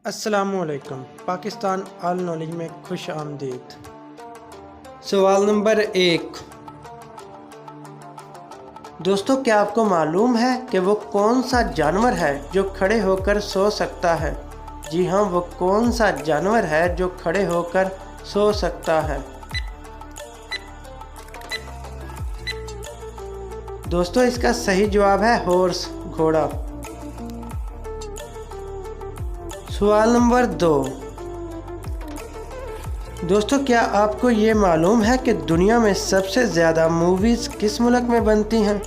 अस्सलामुअलैकुम। Pakistan all knowledge में खुश आमदीद। सवाल नंबर 1। दोस्तों, क्या आपको मालूम है कि वो कौन सा जानवर है जो खड़े होकर सो सकता है? जी हाँ, वो कौन सा जानवर है जो खड़े होकर सो सकता है? दोस्तों, इसका सही जवाब है हॉर्स, घोड़ा। सवाल नंबर 2। दोस्तों, क्या आपको ये मालूम है कि दुनिया में सबसे ज़्यादा मूवीज़ किस मुल्क में बनती हैं?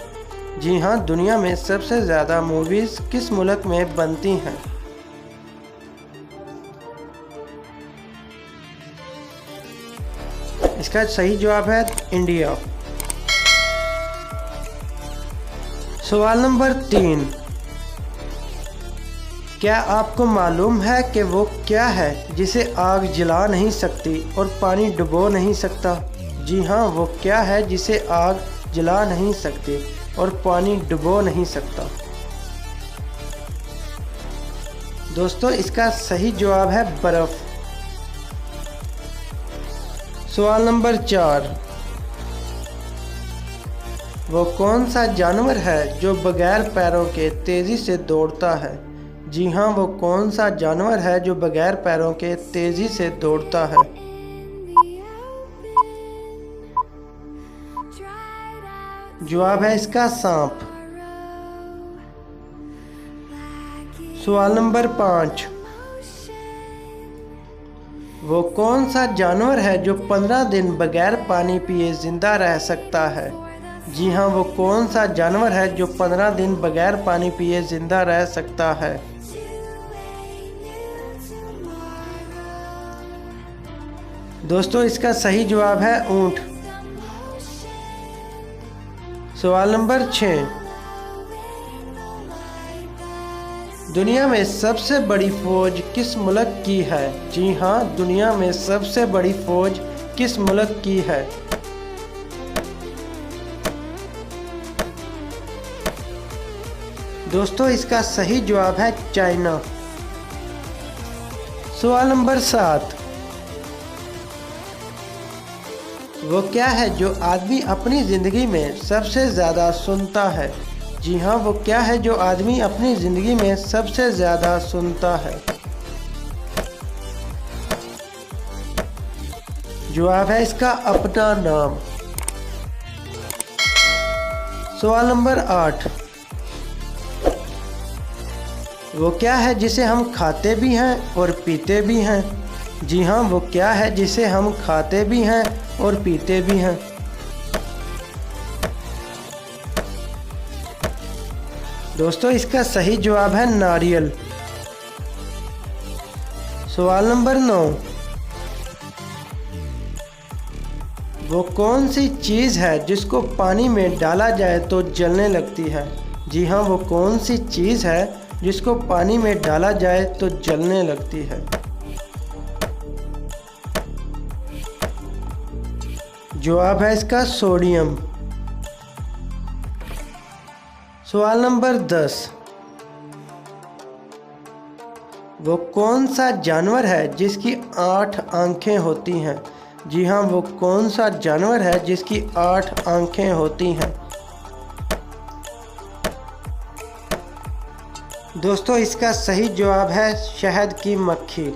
जी हाँ, दुनिया में सबसे ज़्यादा मूवीज़ किस मुल्क में बनती हैं? इसका सही जवाब है इंडिया। सवाल नंबर 3। क्या आपको मालूम है कि वो क्या है जिसे आग जला नहीं सकती और पानी डुबो नहीं सकता? जी हाँ, वो क्या है जिसे आग जला नहीं सकती और पानी डुबो नहीं सकता? दोस्तों, इसका सही जवाब है बर्फ़। सवाल नंबर 4। वो कौन सा जानवर है जो बगैर पैरों के तेज़ी से दौड़ता है? जी हाँ, वो कौन सा जानवर है जो बगैर पैरों के तेज़ी से दौड़ता है? जवाब है इसका सांप। सवाल नंबर 5। वो कौन सा जानवर है जो 15 दिन बगैर पानी पिए जिंदा रह सकता है? जी हाँ, वो कौन सा जानवर है जो 15 दिन बगैर पानी पिए जिंदा रह सकता है? दोस्तों, इसका सही जवाब है ऊंट। सवाल नंबर 6। दुनिया में सबसे बड़ी फौज किस मुल्क की है? जी हाँ, दुनिया में सबसे बड़ी फौज किस मुल्क की है? दोस्तों, इसका सही जवाब है चाइना। सवाल नंबर 7। वो क्या है जो आदमी अपनी ज़िंदगी में सबसे ज़्यादा सुनता है? जी हाँ, वो क्या है जो आदमी अपनी ज़िंदगी में सबसे ज़्यादा सुनता है? जवाब है इसका अपना नाम। सवाल नंबर 8। वो क्या है जिसे हम खाते भी हैं और पीते भी हैं? जी हाँ, वो क्या है जिसे हम खाते भी हैं और पीते भी हैं? दोस्तों, इसका सही जवाब है नारियल। सवाल नंबर 9। वो कौन सी चीज़ है जिसको पानी में डाला जाए तो जलने लगती है? जी हाँ, वो कौन सी चीज़ है जिसको पानी में डाला जाए तो जलने लगती है? जवाब है इसका सोडियम। सवाल नंबर 10। वो कौन सा जानवर है जिसकी 8 आंखें होती हैं? जी हाँ, वो कौन सा जानवर है जिसकी 8 आंखें होती हैं? दोस्तों, इसका सही जवाब है शहद की मक्खी।